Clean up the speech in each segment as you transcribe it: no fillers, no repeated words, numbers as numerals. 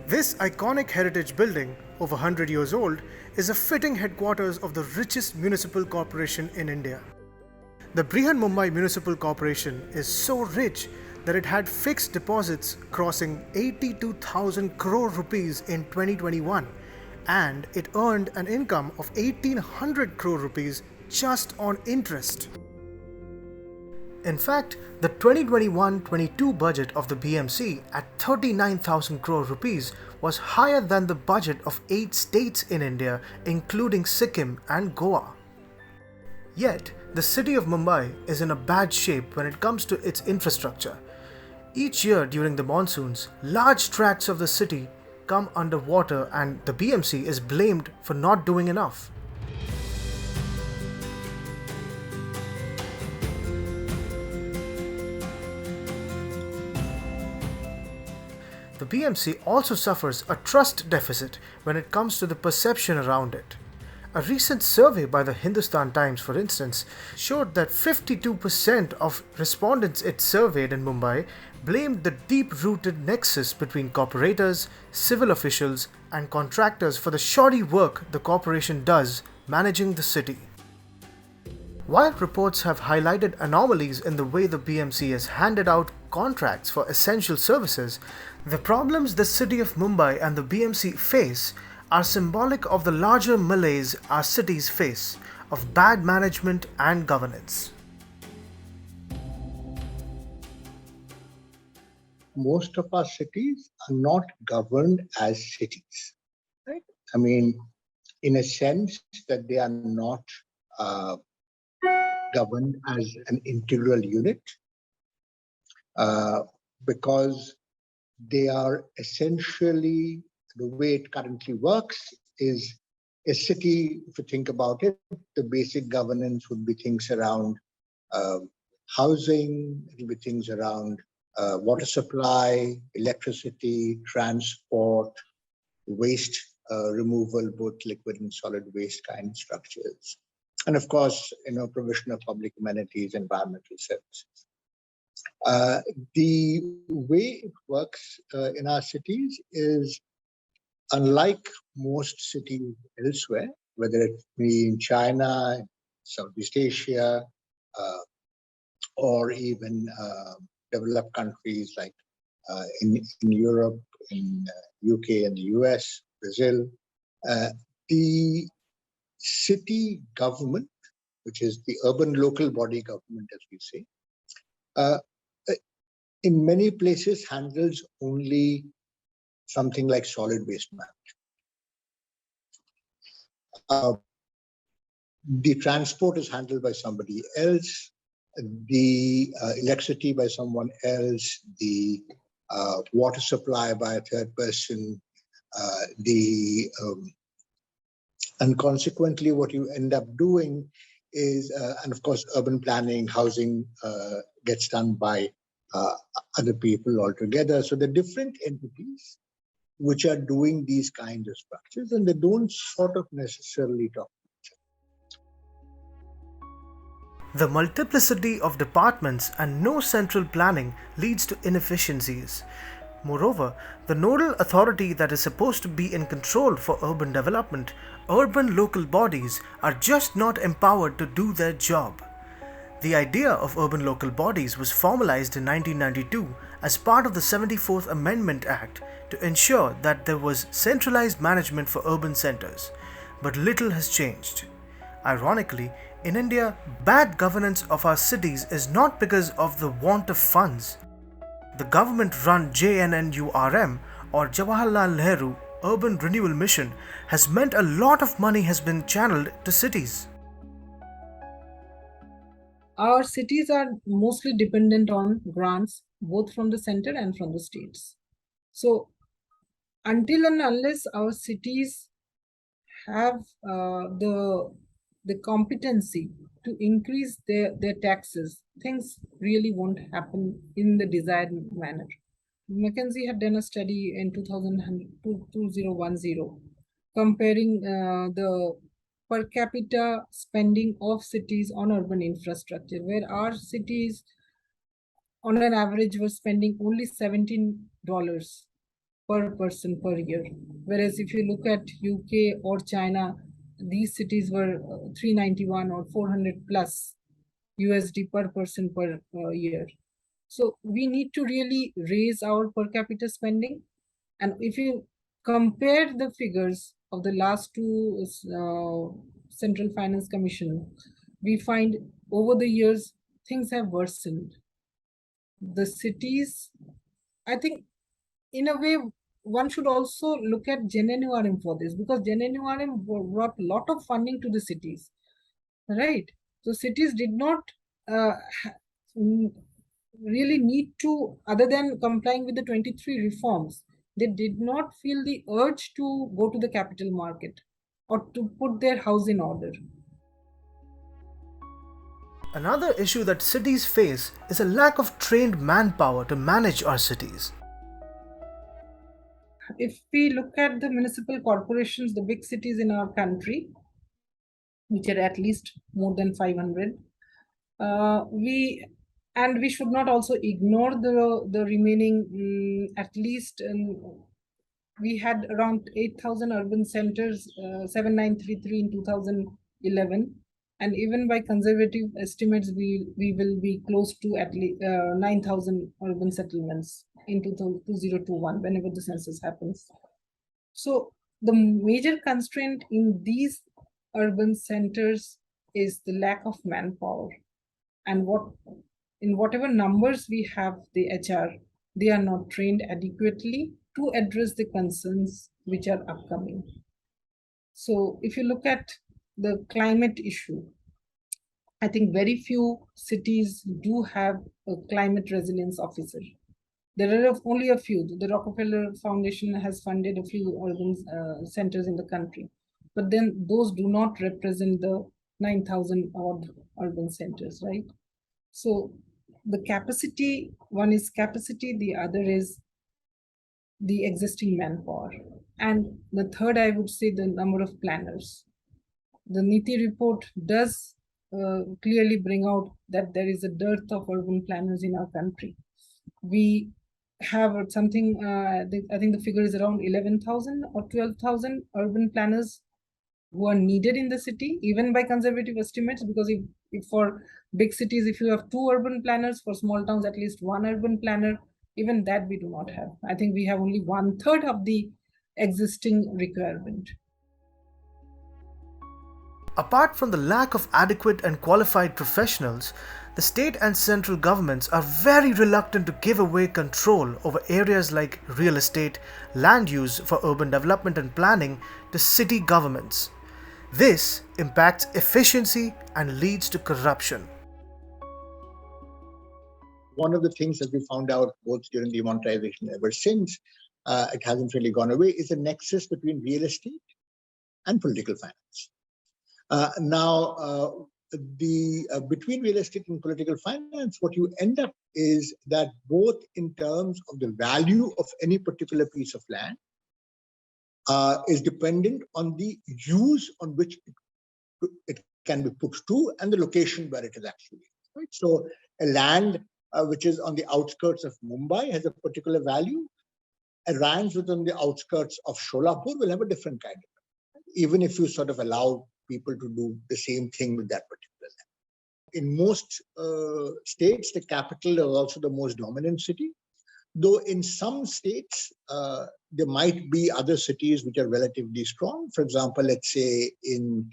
This iconic heritage building, over 100 years old, is a fitting headquarters of the richest municipal corporation in India. The Mumbai Municipal Corporation is so rich that it had fixed deposits crossing 82,000 crore rupees in 2021, and it earned an income of 1800 crore rupees just on interest. In fact, the 2021-22 budget of the BMC at 39,000 crore rupees was higher than the budget of 8 states in India, including Sikkim and Goa. Yet, the city of Mumbai is in a bad shape when it comes to its infrastructure. Each year during the monsoons, large tracts of the city come under water and the BMC is blamed for not doing enough. The BMC also suffers a trust deficit when it comes to the perception around it. A recent survey by the Hindustan Times, for instance, showed that 52% of respondents it surveyed in Mumbai blamed the deep-rooted nexus between corporators, civil officials, and contractors for the shoddy work the corporation does managing the city. While reports have highlighted anomalies in the way the BMC has handed out contracts for essential services, the problems the city of Mumbai and the BMC face are symbolic of the larger malaise our cities face of bad management and governance. Most of our cities are not governed as cities, right? I mean, in a sense that they are not governed as an integral unit because they are essentially, the way it currently works is a city, if you think about it, the basic governance would be things around housing, it will be things around water supply, electricity, transport, waste removal, both liquid and solid waste kind of structures. And of course, provision of public amenities, environmental services. The way it works in our cities is unlike most cities elsewhere, whether it be in China, Southeast Asia, or even developed countries like in Europe, in UK and the US, Brazil, the city government, which is the urban local body government, as we say, in many places handles only something like solid waste management. The transport is handled by somebody else, the electricity by someone else, the water supply by a third person, and consequently what you end up doing is, and of course urban planning, housing gets done by other people altogether. So the different entities which are doing these kinds of structures, and they don't sort of necessarily talk. The multiplicity of departments and no central planning leads to inefficiencies. Moreover, the nodal authority that is supposed to be in control for urban development, urban local bodies, are just not empowered to do their job. The idea of urban local bodies was formalized in 1992 as part of the 74th Amendment Act to ensure that there was centralized management for urban centers. But little has changed. Ironically, in India, bad governance of our cities is not because of the want of funds. The government-run JNNURM or Jawaharlal Nehru Urban Renewal Mission has meant a lot of money has been channeled to cities. Our cities are mostly dependent on grants, both from the center and from the states. So until and unless our cities have the competency to increase their taxes, things really won't happen in the desired manner. McKinsey had done a study in 2010 comparing the per capita spending of cities on urban infrastructure, where our cities on an average were spending only $17 per person per year. Whereas if you look at UK or China, these cities were 391 or 400 plus USD per person per year. So we need to really raise our per capita spending. And if you compare the figures of the last two Central Finance Commission, we find over the years things have worsened. The cities, I think, in a way, one should also look at GNNURM for this, because GNNURM brought a lot of funding to the cities, right? So cities did not uh, really need to, other than complying with the 23 reforms, they did not feel the urge to go to the capital market or to put their house in order. Another issue that cities face is a lack of trained manpower to manage our cities. If we look at the municipal corporations, the big cities in our country, which are at least more than 500, we should not also ignore the remaining at least we had around 8,000 urban centers, 7933 in 2011, and even by conservative estimates, we will be close to at least 9,000 urban settlements in 2021 whenever the census happens. So the major constraint in these urban centers is the lack of manpower, and in whatever numbers we have the HR, they are not trained adequately to address the concerns which are upcoming. So if you look at the climate issue, I think very few cities do have a climate resilience officer. There are only a few. The Rockefeller Foundation has funded a few urban centers in the country, but then those do not represent the 9,000 odd urban centers, right? So the capacity, one is capacity, the other is the existing manpower. And the third, I would say, the number of planners. The NITI report does clearly bring out that there is a dearth of urban planners in our country. We have something, I think the figure is around 11,000 or 12,000 urban planners who are needed in the city, even by conservative estimates, because if for big cities, if you have 2 urban planners, for small towns, at least 1 urban planner, even that we do not have. I think we have only 1/3 of the existing requirement. Apart from the lack of adequate and qualified professionals, the state and central governments are very reluctant to give away control over areas like real estate, land use for urban development and planning to city governments. This impacts efficiency and leads to corruption. One of the things that we found out both during demonetization ever since, it hasn't really gone away, is a nexus between real estate and political finance. Between real estate and political finance, what you end up is that both in terms of the value of any particular piece of land is dependent on the use on which it can be put to and the location where it is actually. Right? So a land which is on the outskirts of Mumbai has a particular value. A land within the outskirts of Sholapur will have a different kind of value, even if you sort of allow people to do the same thing with that particular land. In most states, the capital is also the most dominant city, though in some states, there might be other cities which are relatively strong. For example, let's say in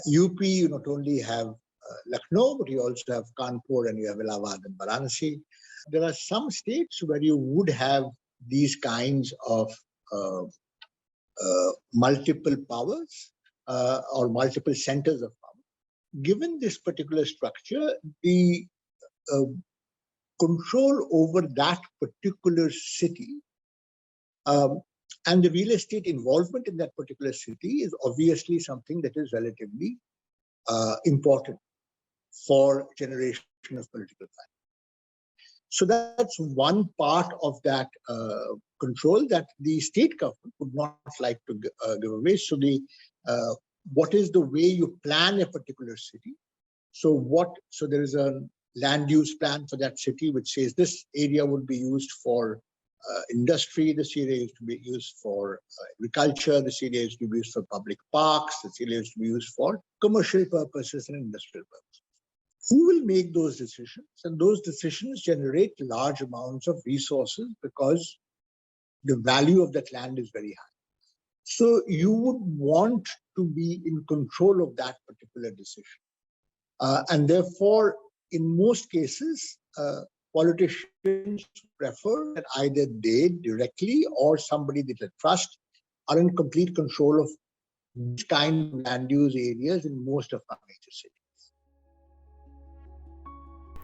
UP, you not only have Lucknow, but you also have Kanpur and you have Allahabad and Varanasi. There are some states where you would have these kinds of multiple powers or multiple centers of power. Given this particular structure, the control over that particular city and the real estate involvement in that particular city is obviously something that is relatively important for generation of political finance. So that's one part of that control that the state government would not like to give away. So what is the way you plan a particular city? So there is a land use plan for that city which says this area would be used for industry. This area used to be used for agriculture. This area used to be used for public parks. This area used to be used for commercial purposes and industrial purposes. Who will make those decisions? And those decisions generate large amounts of resources because the value of that land is very high. So you would want to be in control of that particular decision. And therefore, in most cases, politicians prefer that either they directly or somebody that they trust are in complete control of this kind of land use areas in most of our major cities.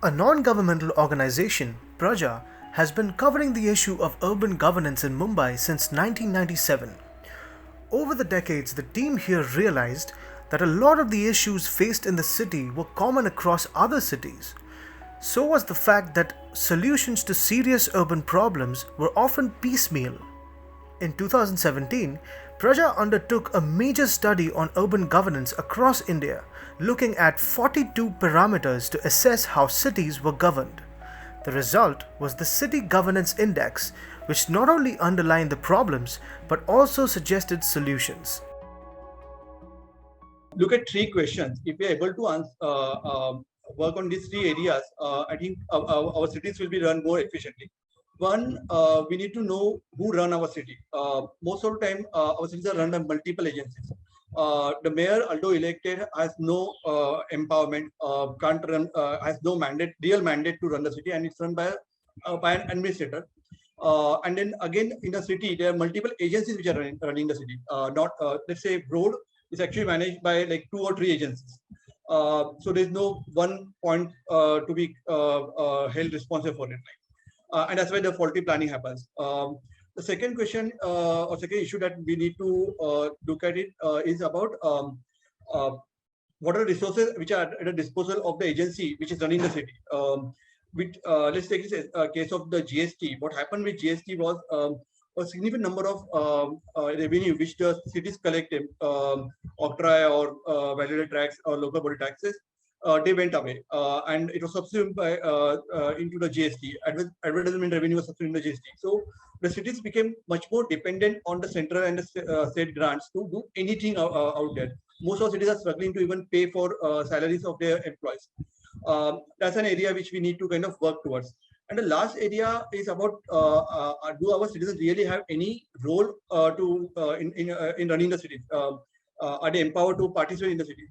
A non-governmental organization, Praja, has been covering the issue of urban governance in Mumbai since 1997. Over the decades, the team here realized that a lot of the issues faced in the city were common across other cities. So was the fact that solutions to serious urban problems were often piecemeal. In 2017, Praja undertook a major study on urban governance across India, looking at 42 parameters to assess how cities were governed. The result was the City Governance Index, which not only underlined the problems but also suggested solutions. Look at three questions. If we are able to answer, work on these three areas, I think our cities will be run more efficiently. One, we need to know who run our city. Most of the time, our cities are run by multiple agencies. The mayor, although elected, has no empowerment, can't run, has no real mandate to run the city, and it's run by an administrator. And then again, in the city, there are multiple agencies which are running the city. Let's say road is actually managed by like 2 or 3 agencies. So there's no one point to be held responsible for it. And that's why the faulty planning happens. The second question or second issue that we need to look at it is about what are the resources which are at the disposal of the agency which is running the city. Let's take a case of the GST. What happened with GST was a significant number of revenue which the cities collected, octroi or value tax or local body taxes, they went away, and it was subsumed by into the GST. Advertisement revenue was subsumed into the GST. So the cities became much more dependent on the central and the state grants to do anything out there. Most of the cities are struggling to even pay for salaries of their employees. That's an area which we need to kind of work towards. And the last area is about do our citizens really have any role in running the cities? Are they empowered to participate in the city?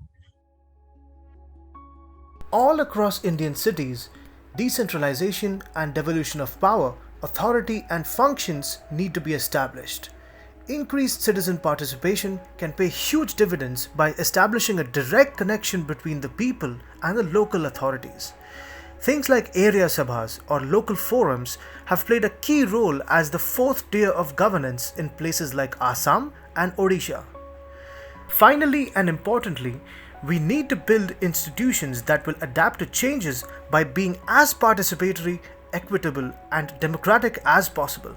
All across Indian cities, decentralization and devolution of power, authority and functions need to be established. Increased citizen participation can pay huge dividends by establishing a direct connection between the people and the local authorities. Things like area sabhas or local forums have played a key role as the fourth tier of governance in places like Assam and Odisha. Finally and importantly, we need to build institutions that will adapt to changes by being as participatory, equitable, and democratic as possible.